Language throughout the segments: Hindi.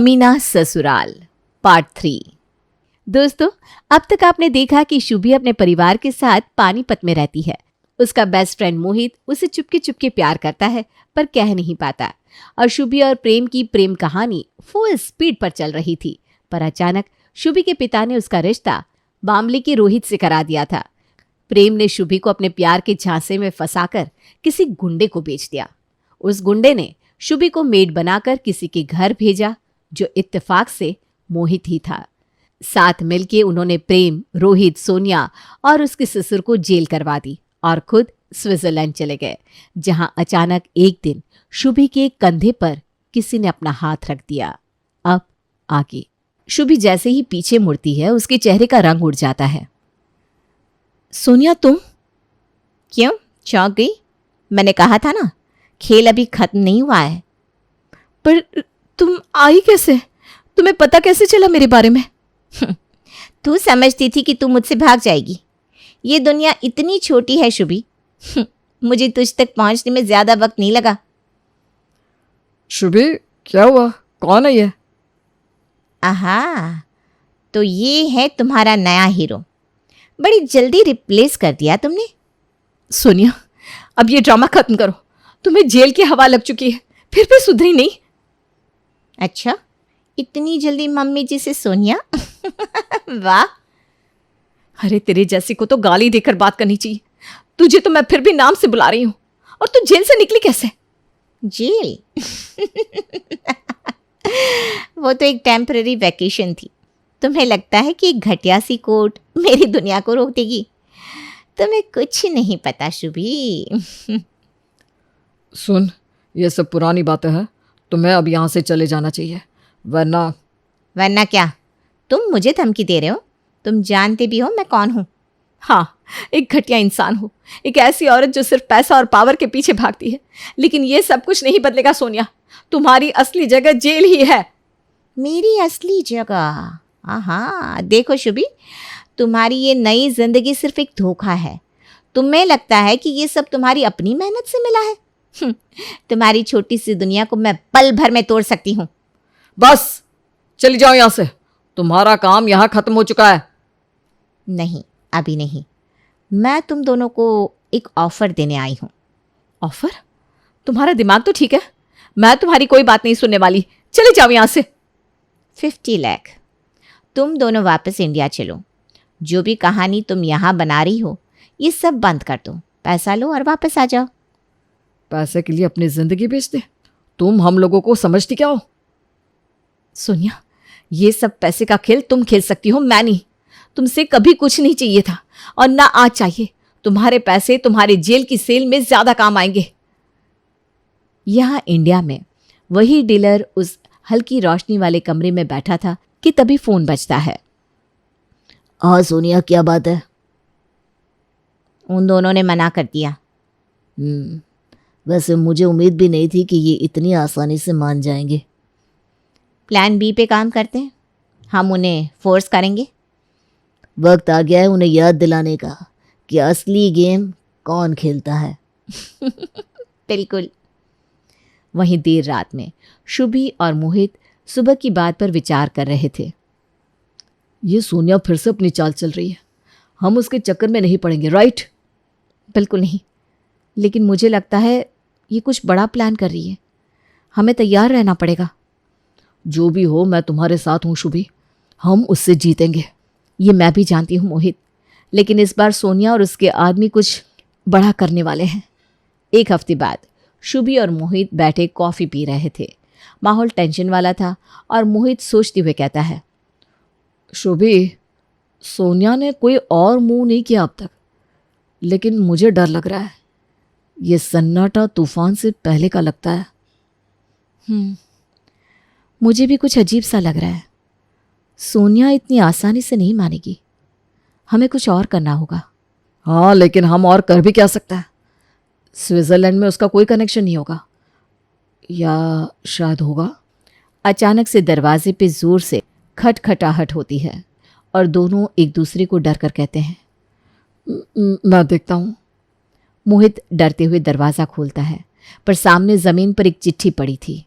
कमीना ससुराल पार्ट 3। दोस्तों, अब तक आपने देखा कि शुभी अपने परिवार के साथ पानीपत में रहती है। उसका बेस्ट फ्रेंड मोहित उसे चुपके चुपके प्यार करता है पर कह नहीं पाता और शुभी और प्रेम की प्रेम कहानी फुल स्पीड पर चल रही थी। पर अचानक शुभी के पिता ने उसका रिश्ता बामली के रोहित से करा दिया था। प्रेम ने शुभी को अपने प्यार के झांसे में फंसाकर किसी गुंडे को बेच दिया। उस गुंडे ने शुभी को मेड बनाकर किसी के घर भेजा जो इत्तेफाक से मोहित ही था। साथ मिलके उन्होंने प्रेम, रोहित, सोनिया और उसके ससुर को जेल करवा दी और खुद स्विट्जरलैंड चले गए, जहां अचानक एक दिन शुभी के कंधे पर किसी ने अपना हाथ रख दिया। अब आगे शुभी जैसे ही पीछे मुड़ती है उसके चेहरे का रंग उड़ जाता है। सोनिया, तुम क्यों चौंक गई? मैंने कहा था ना, खेल अभी खत्म नहीं हुआ है। पर तुम आई कैसे? तुम्हें पता कैसे चला मेरे बारे में? तू समझती थी कि तू मुझसे भाग जाएगी। ये दुनिया इतनी छोटी है शुभी, मुझे तुझ तक पहुंचने में ज्यादा वक्त नहीं लगा। शुभी, क्या हुआ? कौन है ये? आहा, तो ये है तुम्हारा नया हीरो। बड़ी जल्दी रिप्लेस कर दिया तुमने। सोनिया, अब ये ड्रामा खत्म करो। तुम्हें जेल की हवा लग चुकी है, फिर भी सुधरी नहीं। अच्छा, इतनी जल्दी मम्मी जी से सोनिया? वाह। अरे तेरे जैसी को तो गाली देकर बात करनी चाहिए। तुझे तो मैं फिर भी नाम से बुला रही हूं। और तू जेल से निकली कैसे? जेल? वो तो एक टेम्पररी वैकेशन थी। तुम्हें लगता है कि एक घटिया सी कोर्ट मेरी दुनिया को रोक देगी? तुम्हें कुछ नहीं पता शुभी। सुन, ये सब पुरानी बातें हैं। तुम्हें अब यहाँ से चले जाना चाहिए, वरना क्या? तुम मुझे धमकी दे रहे हो? तुम जानते भी हो मैं कौन हूँ। हाँ, एक घटिया इंसान हो, एक ऐसी औरत जो सिर्फ पैसा और पावर के पीछे भागती है। लेकिन ये सब कुछ नहीं बदलेगा सोनिया। तुम्हारी असली जगह जेल ही है। मेरी असली जगह? हाँ, देखो शुभी, तुम्हारी ये नई जिंदगी सिर्फ एक धोखा है। तुम्हें लगता है कि ये सब तुम्हारी अपनी मेहनत से मिला है। तुम्हारी छोटी सी दुनिया को मैं पल भर में तोड़ सकती हूँ। बस चली जाओ यहाँ से। तुम्हारा काम यहाँ खत्म हो चुका है। नहीं, अभी नहीं। मैं तुम दोनों को एक ऑफर देने आई हूँ। ऑफर? तुम्हारा दिमाग तो ठीक है? मैं तुम्हारी कोई बात नहीं सुनने वाली। चले जाओ यहाँ से। 50 लाख। तुम दोनों वापस इंडिया चलो। जो भी कहानी तुम यहाँ बना रही हो ये सब बंद कर दो। पैसा लो और वापस आ जाओ। पैसे के लिए अपनी जिंदगी बेच दे? तुम हम लोगों को समझती क्या हो? सोनिया, ये सब पैसे का खेल तुम खेल सकती हो, मैं नहीं। तुमसे कभी कुछ नहीं चाहिए था और ना आज चाहिए। तुम्हारे पैसे तुम्हारे जेल की सेल में ज्यादा काम आएंगे। यहाँ इंडिया में वही डीलर उस हल्की रोशनी वाले कमरे में बैठा था कि तभी फोन बजता है। हाँ सोनिया, क्या बात है? उन दोनों ने मना कर दिया। वैसे मुझे उम्मीद भी नहीं थी कि ये इतनी आसानी से मान जाएंगे। प्लान बी पे काम करते हैं। हम उन्हें फोर्स करेंगे। वक्त आ गया है उन्हें याद दिलाने का कि असली गेम कौन खेलता है। बिल्कुल। वहीं देर रात में शुभी और मोहित सुबह की बात पर विचार कर रहे थे। ये सोनिया फिर से अपनी चाल चल रही है। हम उसके चक्कर में नहीं पड़ेंगे, राइट? बिल्कुल नहीं, लेकिन मुझे लगता है ये कुछ बड़ा प्लान कर रही है। हमें तैयार रहना पड़ेगा। जो भी हो, मैं तुम्हारे साथ हूँ शुभी। हम उससे जीतेंगे। ये मैं भी जानती हूँ मोहित, लेकिन इस बार सोनिया और उसके आदमी कुछ बड़ा करने वाले हैं। एक हफ्ते बाद शुभी और मोहित बैठे कॉफ़ी पी रहे थे। माहौल टेंशन वाला था और मोहित सोचते हुए कहता है, शुभी, सोनिया ने कोई और मूव नहीं किया अब तक, लेकिन मुझे डर लग रहा है। ये सन्नाटा तूफान से पहले का लगता है। मुझे भी कुछ अजीब सा लग रहा है। सोनिया इतनी आसानी से नहीं मानेगी। हमें कुछ और करना होगा। हाँ, लेकिन हम और कर भी क्या सकता है? स्विट्जरलैंड में उसका कोई कनेक्शन नहीं होगा, या शायद होगा। अचानक से दरवाजे पे जोर से खटखटाहट होती है और दोनों एक दूसरे को डर कर कहते हैं, मैं देखता हूँ। मोहित डरते हुए दरवाज़ा खोलता है, पर सामने ज़मीन पर एक चिट्ठी पड़ी थी।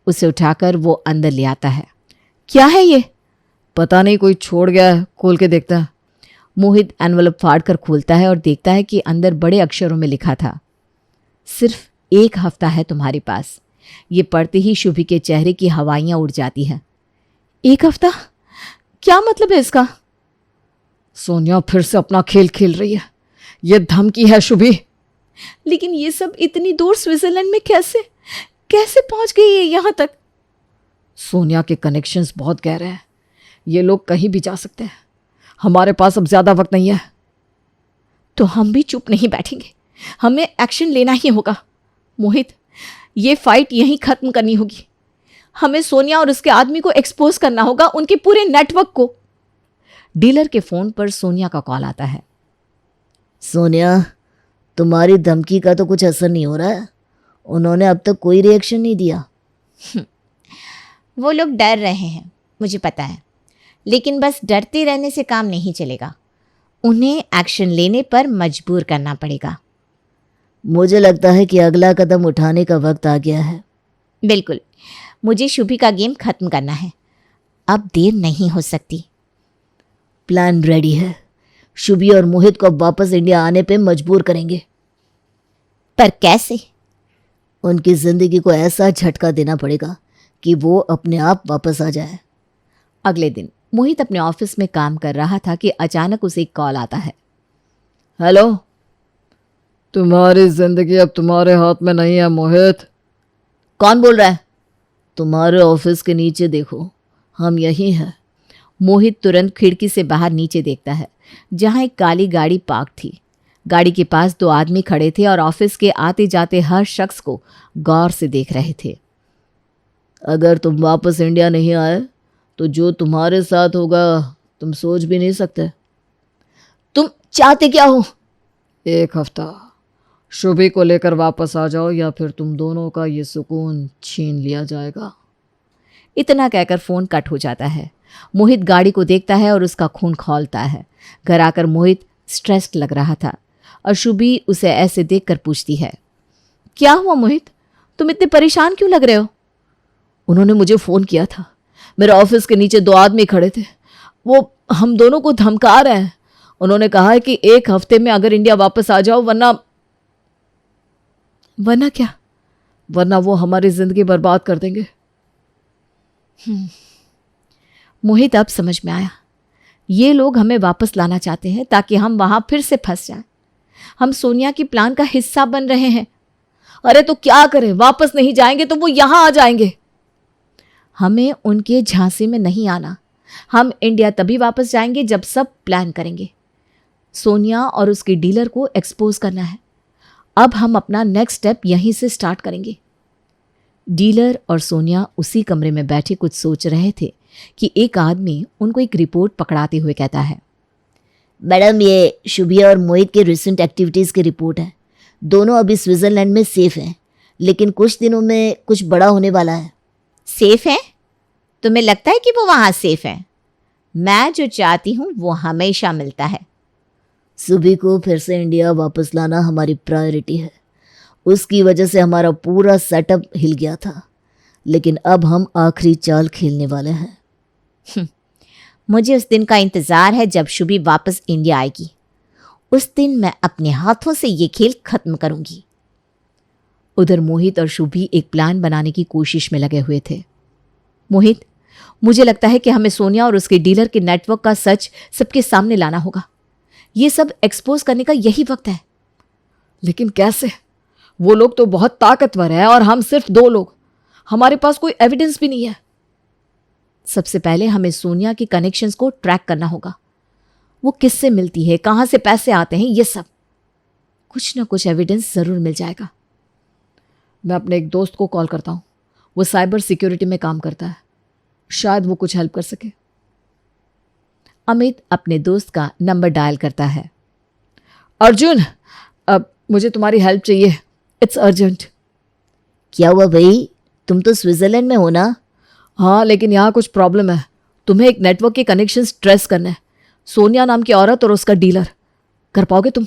उसे उठाकर वो अंदर ले आता है। क्या है ये? पता नहीं, कोई छोड़ गया है, खोल के देखता है। मोहित एनवलप फाड़ कर खोलता है और देखता है कि अंदर बड़े अक्षरों में लिखा था, सिर्फ 1 हफ्ता है तुम्हारे पास। ये पढ़ते ही शुभी के चेहरे की हवाइयां उड़ जाती हैं। 1 हफ्ता? क्या मतलब है इसका? सोनिया फिर से अपना खेल खेल रही है। ये धमकी है शुभी। लेकिन ये सब इतनी दूर स्विट्जरलैंड में कैसे कैसे पहुंच गई है यहां तक? सोनिया के कनेक्शंस बहुत गहरे हैं, ये लोग कहीं भी जा सकते हैं। हमारे पास अब ज्यादा वक्त नहीं है। तो हम भी चुप नहीं बैठेंगे, हमें एक्शन लेना ही होगा। मोहित, ये फाइट यहीं खत्म करनी होगी। हमें सोनिया और उसके आदमी को एक्सपोज करना होगा, उनके पूरे नेटवर्क को। डीलर के फोन पर सोनिया का कॉल आता है। सोनिया, तुम्हारी धमकी का तो कुछ असर नहीं हो रहा है। उन्होंने अब तक कोई रिएक्शन नहीं दिया। वो लोग डर रहे हैं, मुझे पता है, लेकिन बस डरते रहने से काम नहीं चलेगा। उन्हें एक्शन लेने पर मजबूर करना पड़ेगा। मुझे लगता है कि अगला कदम उठाने का वक्त आ गया है। बिल्कुल, मुझे शुभी का गेम खत्म करना है। अब देर नहीं हो सकती। प्लान रेडी है। शुभी और मोहित को अब वापस इंडिया आने पे मजबूर करेंगे। पर कैसे? उनकी जिंदगी को ऐसा झटका देना पड़ेगा कि वो अपने आप वापस आ जाए। अगले दिन मोहित अपने ऑफिस में काम कर रहा था कि अचानक उसे एक कॉल आता है। हेलो, तुम्हारी जिंदगी अब तुम्हारे हाथ में नहीं है मोहित। कौन बोल रहा है? तुम्हारे ऑफिस के नीचे देखो, हम यहीं हैं। मोहित तुरंत खिड़की से बाहर नीचे देखता है, जहां एक काली गाड़ी पार्क थी। गाड़ी के पास 2 आदमी खड़े थे और ऑफिस के आते जाते हर शख्स को गौर से देख रहे थे। अगर तुम वापस इंडिया नहीं आए तो जो तुम्हारे साथ होगा तुम सोच भी नहीं सकते। तुम चाहते क्या हो? 1 हफ्ता शुभी को लेकर वापस आ जाओ या फिर तुम दोनों का ये सुकून छीन लिया जाएगा। इतना कहकर फोन कट हो जाता है। मोहित गाड़ी को देखता है और उसका खून खौलता है। घर आकर मोहित स्ट्रेस्ड लग रहा था और शुभी उसे ऐसे देखकर पूछती है, क्या हुआ मोहित, तुम इतने परेशान क्यों लग रहे हो? उन्होंने मुझे फ़ोन किया था। मेरे ऑफिस के नीचे 2 आदमी खड़े थे। वो हम दोनों को धमका रहे हैं। उन्होंने कहा है कि 1 हफ्ते में अगर इंडिया वापस आ जाओ, वरना क्या? वरना वो हमारी जिंदगी बर्बाद कर देंगे। मोहित अब समझ में आया, ये लोग हमें वापस लाना चाहते हैं ताकि हम वहां फिर से फंस जाएं। हम सोनिया की प्लान का हिस्सा बन रहे हैं। अरे तो क्या करें, वापस नहीं जाएंगे तो वो यहां आ जाएंगे। हमें उनके झांसे में नहीं आना। हम इंडिया तभी वापस जाएंगे जब सब प्लान करेंगे। सोनिया और उसके डीलर को एक्सपोज करना है। अब हम अपना नेक्स्ट स्टेप यहीं से स्टार्ट करेंगे। डीलर और सोनिया उसी कमरे में बैठे कुछ सोच रहे थे कि एक आदमी उनको एक रिपोर्ट पकड़ाते हुए कहता है, मैडम, ये शुभी और मोहित के रिसेंट एक्टिविटीज़ की रिपोर्ट है। दोनों अभी स्विट्जरलैंड में सेफ हैं, लेकिन कुछ दिनों में कुछ बड़ा होने वाला है। सेफ है? तुम्हें लगता है कि वो वहां सेफ है? मैं जो चाहती हूँ वो हमेशा मिलता है। शुभी को फिर से इंडिया वापस लाना हमारी प्रायोरिटी है। उसकी वजह से हमारा पूरा सेटअप हिल गया था, लेकिन अब हम आखिरी चाल खेलने वाले हैं। मुझे उस दिन का इंतज़ार है जब शुभी वापस इंडिया आएगी। उस दिन मैं अपने हाथों से ये खेल खत्म करूंगी। उधर मोहित और शुभी एक प्लान बनाने की कोशिश में लगे हुए थे। मोहित, मुझे लगता है कि हमें सोनिया और उसके डीलर के नेटवर्क का सच सबके सामने लाना होगा। ये सब एक्सपोज करने का यही वक्त है। लेकिन कैसे? वो लोग तो बहुत ताकतवर है और हम सिर्फ 2 लोग। हमारे पास कोई एविडेंस भी नहीं है। सबसे पहले हमें सोनिया के कनेक्शंस को ट्रैक करना होगा। वो किससे मिलती है, कहां से पैसे आते हैं, ये सब कुछ ना कुछ एविडेंस जरूर मिल जाएगा। मैं अपने एक दोस्त को कॉल करता हूँ, वो साइबर सिक्योरिटी में काम करता है, शायद वो कुछ हेल्प कर सके। अमित अपने दोस्त का नंबर डायल करता है। अर्जुन, अब मुझे तुम्हारी हेल्प चाहिए, इट्स अर्जेंट। क्या हुआ भाई, तुम तो स्विट्जरलैंड में हो ना? हाँ, लेकिन यहाँ कुछ प्रॉब्लम है। तुम्हें एक नेटवर्क के कनेक्शंस ट्रेस करने हैं। सोनिया नाम की औरत और उसका डीलर। कर पाओगे तुम?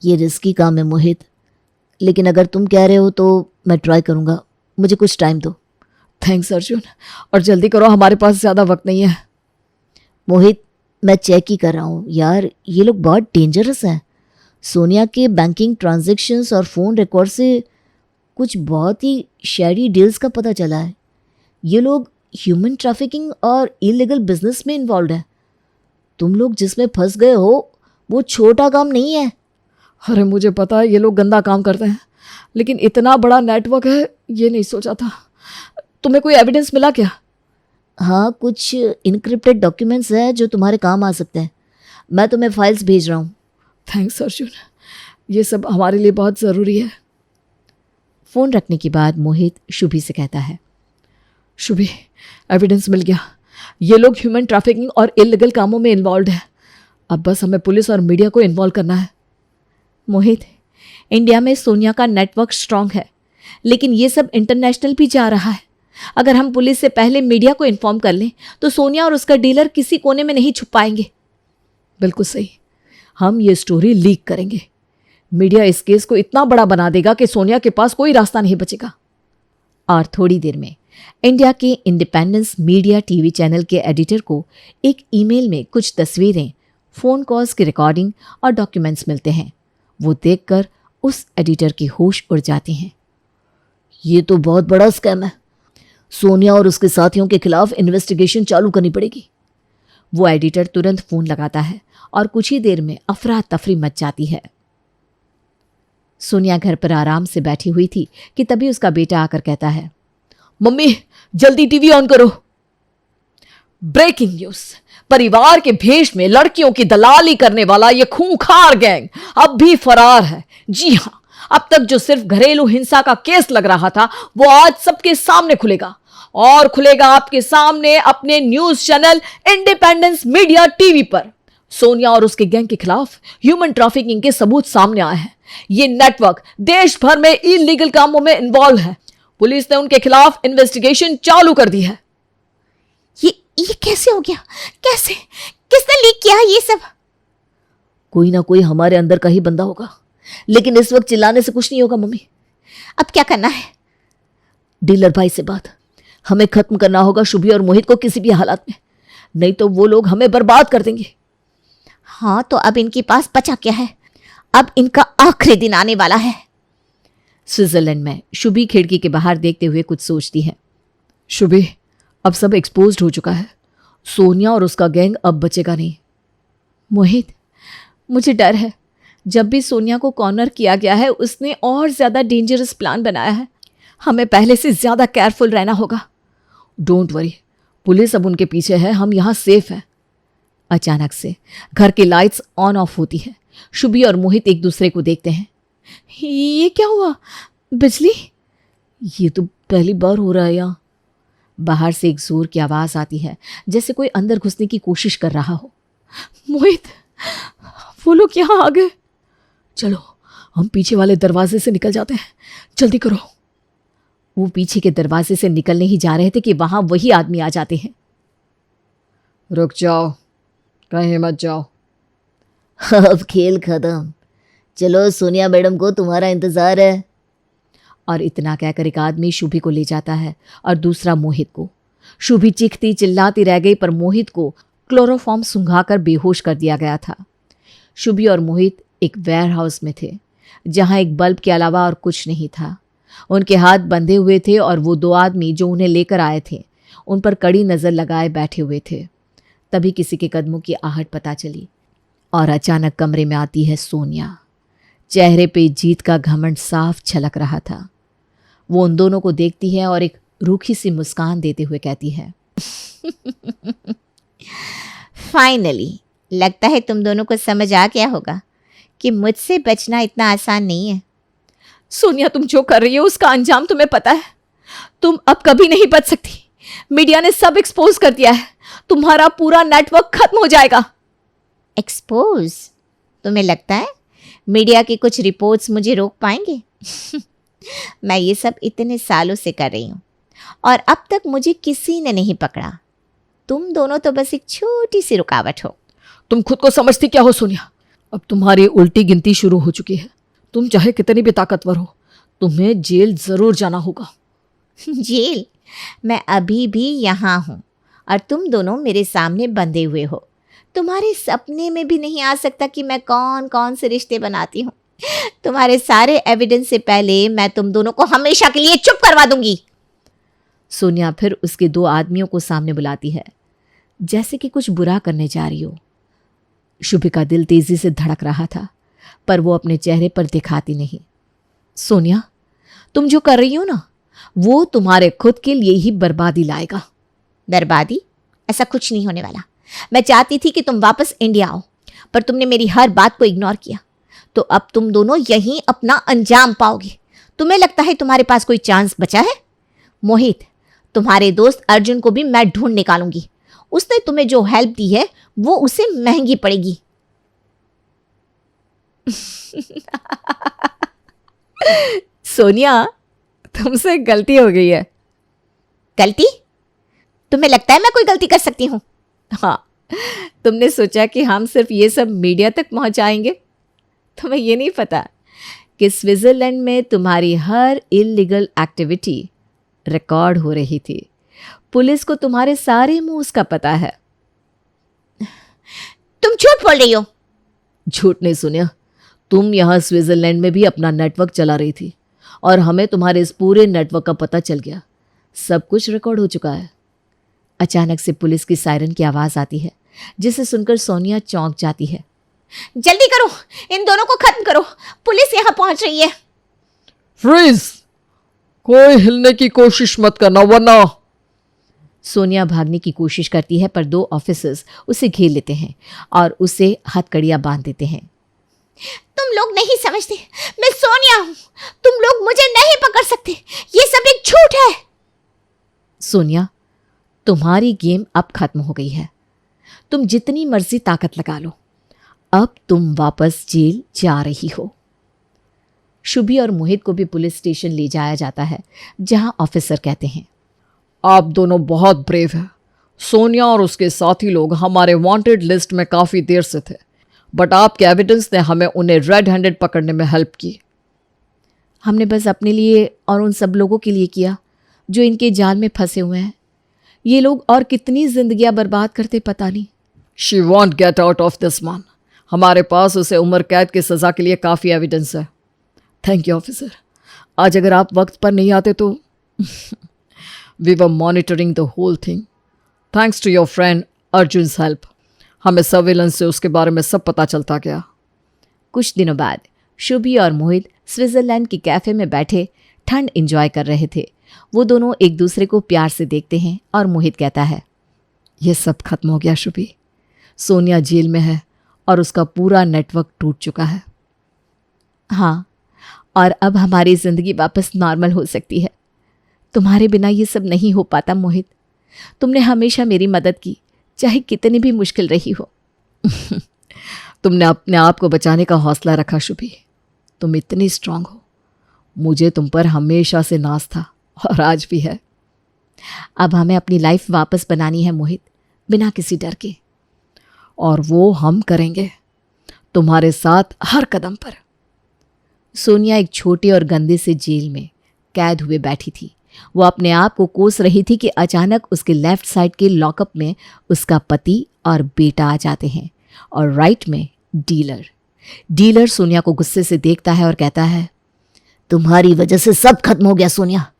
ये रिस्की काम है मोहित, लेकिन अगर तुम कह रहे हो तो मैं ट्राई करूँगा। मुझे कुछ टाइम दो। थैंक्स अर्जुन, और जल्दी करो, हमारे पास ज़्यादा वक्त नहीं है। मोहित, मैं चेक ही कर रहा हूँ यार, ये लोग बहुत डेंजरस हैं। सोनिया के बैंकिंग ट्रांजैक्शंस और फ़ोन रिकॉर्ड से कुछ बहुत ही शैडी डील्स का पता चला है। ये लोग ह्यूमन ट्रैफिकिंग और इलीगल बिजनेस में इन्वॉल्व है। तुम लोग जिसमें फंस गए हो वो छोटा काम नहीं है। अरे मुझे पता है ये लोग गंदा काम करते हैं, लेकिन इतना बड़ा नेटवर्क है ये नहीं सोचा था। तुम्हें कोई एविडेंस मिला क्या? हाँ, कुछ इनक्रिप्टेड डॉक्यूमेंट्स हैं जो तुम्हारे काम आ सकते हैं। मैं तुम्हें फाइल्स भेज रहा हूँ। थैंक्स अर्जुन, ये सब हमारे लिए बहुत ज़रूरी है। फोन रखने के बाद मोहित शुभी से कहता है, शुभी, एविडेंस मिल गया। ये लोग ह्यूमन ट्रैफिकिंग और इलीगल कामों में इन्वॉल्व है। अब बस हमें पुलिस और मीडिया को इन्वॉल्व करना है। मोहित, इंडिया में सोनिया का नेटवर्क स्ट्रांग है, लेकिन ये सब इंटरनेशनल भी जा रहा है। अगर हम पुलिस से पहले मीडिया को इन्फॉर्म कर लें तो सोनिया और उसका डीलर किसी कोने में नहीं छुप पाएंगे। बिल्कुल सही, हम ये स्टोरी लीक करेंगे। मीडिया इस केस को इतना बड़ा बना देगा कि सोनिया के पास कोई रास्ता नहीं बचेगा। और थोड़ी देर में इंडिया के इंडिपेंडेंस मीडिया टीवी चैनल के एडिटर को एक ईमेल में कुछ तस्वीरें, फ़ोन कॉल्स की रिकॉर्डिंग और डॉक्यूमेंट्स मिलते हैं। वो देखकर उस एडिटर की होश उड़ जाती हैं। ये तो बहुत बड़ा स्कैम है। सोनिया और उसके साथियों के खिलाफ इन्वेस्टिगेशन चालू करनी पड़ेगी। वो एडिटर तुरंत फ़ोन लगाता है और कुछ ही देर में अफरा तफरी मच जाती है। सोनिया घर पर आराम से बैठी हुई थी कि तभी उसका बेटा आकर कहता है, मम्मी जल्दी टीवी ऑन करो। ब्रेकिंग न्यूज, परिवार के भेष में लड़कियों की दलाली करने वाला ये खूंखार गैंग अब भी फरार है। जी हां, अब तक जो सिर्फ घरेलू हिंसा का केस लग रहा था वो आज सबके सामने खुलेगा, और खुलेगा आपके सामने अपने news channel independence media TV पर। सोनिया और उसके गैंग के खिलाफ ह्यूमन ट्रैफिकिंग के सबूत सामने आए हैं। ये नेटवर्क देश भर में इलीगल कामों में इन्वॉल्व है। पुलिस ने उनके खिलाफ इन्वेस्टिगेशन चालू कर दी है। ये कैसे हो गया? कैसे? किसने लीक किया ये सब? कोई ना कोई हमारे अंदर का ही बंदा होगा, लेकिन इस वक्त चिल्लाने से कुछ नहीं होगा मम्मी। अब क्या करना है? डीलर भाई से बात। हमें खत्म करना होगा शुभी और मोहित को किसी भी हालात में, नहीं तो वो लोग हमें बर्बाद कर देंगे। हाँ, तो अब इनके पास बचा क्या है? अब इनका आखिरी दिन आने वाला है। स्विट्जरलैंड में शुभी खिड़की के बाहर देखते हुए कुछ सोचती है। शुभी, अब सब एक्सपोज्ड हो चुका है। सोनिया और उसका गैंग अब बचेगा नहीं। मोहित, मुझे डर है। जब भी सोनिया को कॉर्नर किया गया है उसने और ज्यादा डेंजरस प्लान बनाया है। हमें पहले से ज्यादा केयरफुल रहना होगा। डोंट वरी, पुलिस अब उनके पीछे है, हम यहाँ सेफ हैं। अचानक से घर की लाइट्स ऑन ऑफ होती है। शुभी और मोहित एक दूसरे को देखते हैं। ये क्या हुआ? बिजली? ये तो पहली बार हो रहा है यहाँ। बाहर से एक जोर की आवाज आती है, जैसे कोई अंदर घुसने की कोशिश कर रहा हो। मोहित, वो लोग यहाँ आ गए। चलो हम पीछे वाले दरवाजे से निकल जाते हैं, जल्दी करो। वो पीछे के दरवाजे से निकलने ही जा रहे थे कि वहां वही आदमी आ जाते हैं। रुक जाओ, कहीं मत जाओ। अब खेल खत्म। चलो, सोनिया मैडम को तुम्हारा इंतजार है। और इतना कहकर एक आदमी शुभी को ले जाता है और दूसरा मोहित को। शुभी चीखती चिल्लाती रह गई, पर मोहित को क्लोरोफॉर्म सुंघाकर बेहोश कर दिया गया था। शुभी और मोहित एक वेयर हाउस में थे, जहां एक बल्ब के अलावा और कुछ नहीं था। उनके हाथ बंधे हुए थे और वो दो आदमी जो उन्हें लेकर आए थे उन पर कड़ी नज़र लगाए बैठे हुए थे। तभी किसी के कदमों की आहट पता चली और अचानक कमरे में आती है सोनिया। चेहरे पे जीत का घमंड साफ झलक रहा था। वो उन दोनों को देखती है और एक रूखी सी मुस्कान देते हुए कहती है, फाइनली लगता है तुम दोनों को समझ आ गया होगा कि मुझसे बचना इतना आसान नहीं है। सोनिया, तुम जो कर रही हो उसका अंजाम तुम्हें पता है। तुम अब कभी नहीं बच सकती। मीडिया ने सब एक्सपोज कर दिया है। तुम्हारा पूरा नेटवर्क खत्म हो जाएगा। एक्सपोज? तुम्हें लगता है मीडिया की कुछ रिपोर्ट्स मुझे रोक पाएंगे? मैं ये सब इतने सालों से कर रही हूँ और अब तक मुझे किसी ने नहीं पकड़ा। तुम दोनों तो बस एक छोटी सी रुकावट हो। तुम खुद को समझती क्या हो सोनिया? अब तुम्हारी उल्टी गिनती शुरू हो चुकी है। तुम चाहे कितनी भी ताकतवर हो, तुम्हें जेल जरूर जाना होगा। जेल? मैं अभी भी यहाँ हूँ और तुम दोनों मेरे सामने बंधे हुए हो। तुम्हारे सपने में भी नहीं आ सकता कि मैं कौन कौन से रिश्ते बनाती हूँ। तुम्हारे सारे एविडेंस से पहले मैं तुम दोनों को हमेशा के लिए चुप करवा दूंगी। सोनिया फिर उसके दो आदमियों को सामने बुलाती है, जैसे कि कुछ बुरा करने जा रही हो। शुभी का दिल तेजी से धड़क रहा था, पर वो अपने चेहरे पर दिखाती नहीं। सोनिया, तुम जो कर रही हो ना, वो तुम्हारे खुद के लिए ही बर्बादी लाएगा। बर्बादी? ऐसा कुछ नहीं होने वाला। मैं चाहती थी कि तुम वापस इंडिया आओ, पर तुमने मेरी हर बात को इग्नोर किया। तो अब तुम दोनों यहीं अपना अंजाम पाओगे। तुम्हें लगता है तुम्हारे पास कोई चांस बचा है? मोहित, तुम्हारे दोस्त अर्जुन को भी मैं ढूंढ निकालूंगी। उसने तुम्हें जो हेल्प दी है वो उसे महंगी पड़ेगी। सोनिया, तुमसे गलती हो गई है। गलती? तुम्हें लगता है मैं कोई गलती कर सकती हूँ? हाँ, तुमने सोचा कि हम सिर्फ ये सब मीडिया तक पहुंचाएंगे। तुम्हें ये नहीं पता कि स्विट्जरलैंड में तुम्हारी हर इलीगल एक्टिविटी रिकॉर्ड हो रही थी। पुलिस को तुम्हारे सारे मूव्स का पता है। तुम झूठ बोल रही हो। झूठ नहीं सोनिया, तुम यहाँ स्विट्जरलैंड में भी अपना नेटवर्क चला रही थी और हमें तुम्हारे इस पूरे नेटवर्क का पता चल गया। सब कुछ रिकॉर्ड हो चुका है। अचानक से पुलिस की सायरन की आवाज आती है, जिसे सुनकर सोनिया चौंक जाती है। जल्दी करो, इन दोनों को खत्म करो, पुलिस यहाँ पहुंच रही है। फ्रीज! कोई हिलने की कोशिश मत करना वरना। सोनिया भागने की कोशिश करती है, पर दो ऑफिसर्स उसे घेर लेते हैं और उसे हथकड़ियां बांध देते हैं। तुम लोग नहीं समझते, मैं सोनिया हूं। तुम लोग मुझे नहीं पकड़ सकते। ये सब एक झूठ है। सोनिया, तुम्हारी गेम अब खत्म हो गई है। तुम जितनी मर्जी ताकत लगा लो, अब तुम वापस जेल जा रही हो। शुभी और मोहित को भी पुलिस स्टेशन ले जाया जाता है, जहां ऑफिसर कहते हैं, आप दोनों बहुत ब्रेव हैं। सोनिया और उसके साथी लोग हमारे वांटेड लिस्ट में काफ़ी देर से थे, बट आपके एविडेंस ने हमें उन्हें रेड हैंडेड पकड़ने में हेल्प की। हमने बस अपने लिए और उन सब लोगों के लिए किया जो इनके जाल में फंसे हुए हैं। ये लोग और कितनी जिंदगियां बर्बाद करते पता नहीं। She want get out of this man. हमारे पास उसे उम्र कैद की सज़ा के लिए काफ़ी एविडेंस है। Thank you officer. आज अगर आप वक्त पर नहीं आते तो we were monitoring the whole thing. Thanks to your friend Arjun's help, हमें सर्वेलेंस से उसके बारे में सब पता चलता गया। कुछ दिनों बाद शुभी और मोहित स्विट्जरलैंड के कैफे में बैठे ठंड एंजॉय कर रहे थे। वो दोनों एक दूसरे को प्यार से देखते हैं और मोहित कहता है, ये सब खत्म हो गया शुभी। सोनिया जेल में है और उसका पूरा नेटवर्क टूट चुका है। हाँ, और अब हमारी जिंदगी वापस नॉर्मल हो सकती है। तुम्हारे बिना ये सब नहीं हो पाता मोहित। तुमने हमेशा मेरी मदद की, चाहे कितनी भी मुश्किल रही हो। तुमने अपने आप को बचाने का हौसला रखा शुभी। तुम इतनी स्ट्रांग हो। मुझे तुम पर हमेशा से नाज था और आज भी है। अब हमें अपनी लाइफ वापस बनानी है मोहित, बिना किसी डर के। और वो हम करेंगे, तुम्हारे साथ हर कदम पर। सोनिया एक छोटे और गंदे से जेल में कैद हुए बैठी थी। वो अपने आप को कोस रही थी कि अचानक उसके लेफ्ट साइड के लॉकअप में उसका पति और बेटा आ जाते हैं और राइट में डीलर सोनिया को गुस्से से देखता है और कहता है, तुम्हारी वजह से सब खत्म हो गया सोनिया।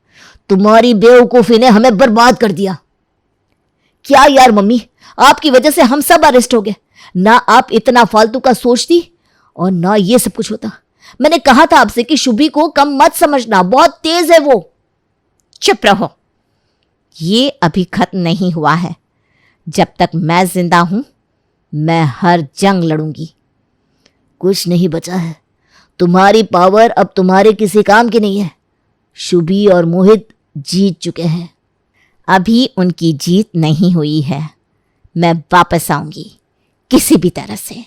तुम्हारी बेवकूफ़ी ने हमें बर्बाद कर दिया। क्या यार मम्मी, आपकी वजह से हम सब अरेस्ट हो गए। ना आप इतना फालतू का सोचती और ना ये सब कुछ होता। मैंने कहा था आपसे कि शुभी को कम मत समझना, बहुत तेज है वो। चुप रहो, ये अभी खत्म नहीं हुआ है। जब तक मैं जिंदा हूं, मैं हर जंग लड़ूंगी। कुछ नहीं बचा है। तुम्हारी पावर अब तुम्हारे किसी काम की नहीं है। शुभी और मोहित जीत चुके हैं। अभी उनकी जीत नहीं हुई है। मैं वापस आऊंगी किसी भी तरह से।